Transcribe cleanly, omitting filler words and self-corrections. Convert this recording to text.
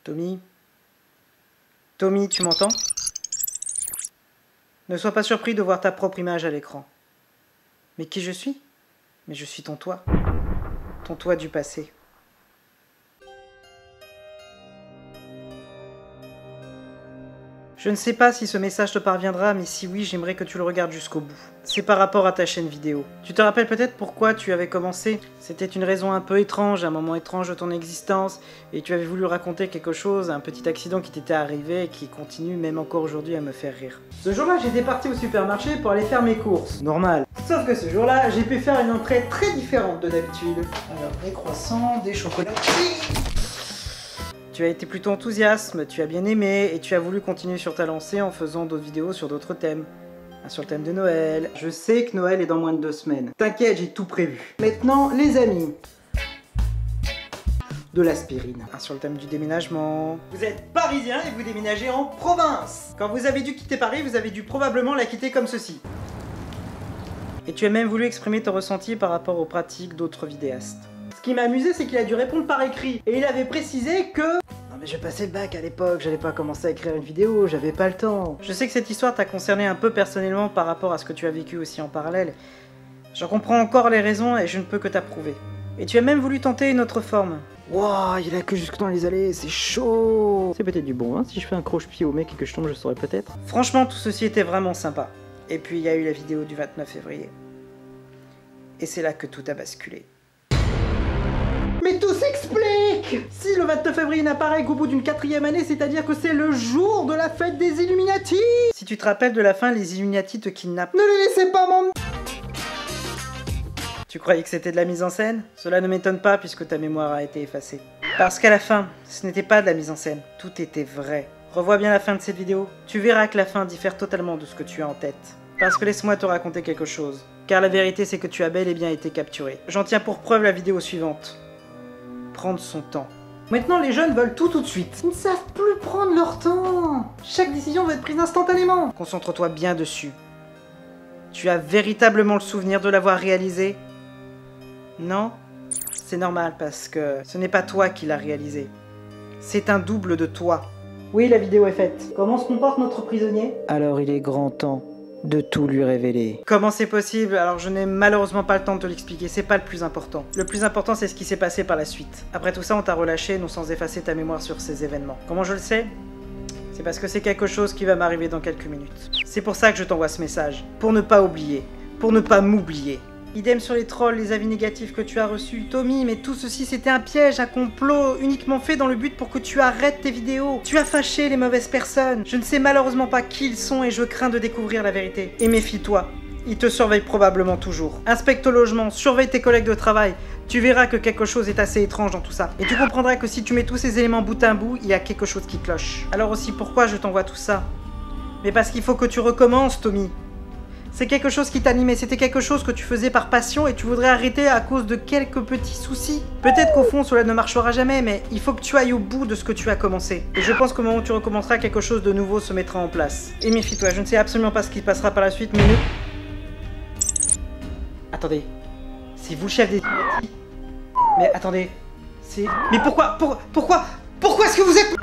Tommy? Tommy, tu m'entends? Ne sois pas surpris de voir ta propre image à l'écran. Mais qui je suis? Mais je suis ton toi. Ton toi du passé. Je ne sais pas si ce message te parviendra, mais si oui, j'aimerais que tu le regardes jusqu'au bout. C'est par rapport à ta chaîne vidéo. Tu te rappelles peut-être pourquoi tu avais commencé? C'était une raison un peu étrange, un moment étrange de ton existence, et tu avais voulu raconter quelque chose, un petit accident qui t'était arrivé et qui continue même encore aujourd'hui à me faire rire. Ce jour-là, j'étais parti au supermarché pour aller faire mes courses. Normal. Sauf que ce jour-là, j'ai pu faire une entrée très différente de d'habitude. Alors, des croissants, des chocolats. Tu as été plutôt enthousiaste, tu as bien aimé, et tu as voulu continuer sur ta lancée en faisant d'autres vidéos sur d'autres thèmes. Sur le thème de Noël. Je sais que Noël est dans moins de 2 semaines. T'inquiète, j'ai tout prévu. Maintenant, les amis. De l'aspirine. Sur le thème du déménagement. Vous êtes parisien et vous déménagez en province. Quand vous avez dû quitter Paris, vous avez dû probablement la quitter comme ceci. Et tu as même voulu exprimer ton ressenti par rapport aux pratiques d'autres vidéastes. Ce qui m'a amusé, c'est qu'il a dû répondre par écrit. Et il avait précisé que... Non mais je passais le bac à l'époque, j'allais pas commencer à écrire une vidéo, j'avais pas le temps. Je sais que cette histoire t'a concerné un peu personnellement par rapport à ce que tu as vécu aussi en parallèle. J'en comprends encore les raisons et je ne peux que t'approuver. Et tu as même voulu tenter une autre forme. Wouah, il a que jusque dans les allées, c'est chaud. C'est peut-être du bon, hein, si je fais un croche-pied au mec et que je tombe, je saurais peut-être. Franchement, tout ceci était vraiment sympa. Et puis il y a eu la vidéo du 29 février. Et c'est là que tout a basculé. Mais tout s'explique! Si le 29 février n'apparaît qu'au bout d'une 4e année, c'est-à-dire que c'est le jour de la fête des Illuminati! Si tu te rappelles de la fin, les Illuminati te kidnappent. Ne les laissez pas m'en... Tu croyais que c'était de la mise en scène? Cela ne m'étonne pas puisque ta mémoire a été effacée. Parce qu'à la fin, ce n'était pas de la mise en scène, tout était vrai. Revois bien la fin de cette vidéo, tu verras que la fin diffère totalement de ce que tu as en tête. Parce que laisse-moi te raconter quelque chose. Car la vérité c'est que tu as bel et bien été capturé. J'en tiens pour preuve la vidéo suivante. Prendre son temps. Maintenant les jeunes veulent tout de suite. Ils ne savent plus prendre leur temps. Chaque décision doit être prise instantanément. Concentre-toi bien dessus. Tu as véritablement le souvenir de l'avoir réalisé? Non? C'est normal parce que ce n'est pas toi qui l'as réalisé. C'est un double de toi. Oui, la vidéo est faite. Comment se comporte notre prisonnier? Alors il est grand temps de tout lui révéler. Comment c'est possible? Alors je n'ai malheureusement pas le temps de te l'expliquer, c'est pas le plus important. Le plus important c'est ce qui s'est passé par la suite. Après tout ça on t'a relâché, non sans effacer ta mémoire sur ces événements. Comment je le sais? C'est parce que c'est quelque chose qui va m'arriver dans quelques minutes. C'est pour ça que je t'envoie ce message. Pour ne pas oublier. Pour ne pas m'oublier. Idem sur les trolls, les avis négatifs que tu as reçus. Tommy, mais tout ceci c'était un piège, un complot uniquement fait dans le but pour que tu arrêtes tes vidéos. Tu as fâché les mauvaises personnes. Je ne sais malheureusement pas qui ils sont et je crains de découvrir la vérité. Et méfie-toi, ils te surveillent probablement toujours. Inspecte au logement, surveille tes collègues de travail. Tu verras que quelque chose est assez étrange dans tout ça. Et tu comprendras que si tu mets tous ces éléments bout à bout, il y a quelque chose qui cloche. Alors aussi, pourquoi je t'envoie tout ça? Mais parce qu'il faut que tu recommences, Tommy. C'est quelque chose qui t'animait, c'était quelque chose que tu faisais par passion et tu voudrais arrêter à cause de quelques petits soucis. Peut-être qu'au fond cela ne marchera jamais, mais il faut que tu ailles au bout de ce que tu as commencé. Et je pense qu'au moment où tu recommenceras, quelque chose de nouveau se mettra en place. Et méfie-toi, je ne sais absolument pas ce qui passera par la suite, mais... Attendez, c'est vous le chef des... Mais attendez, c'est... Mais pourquoi est-ce que vous êtes...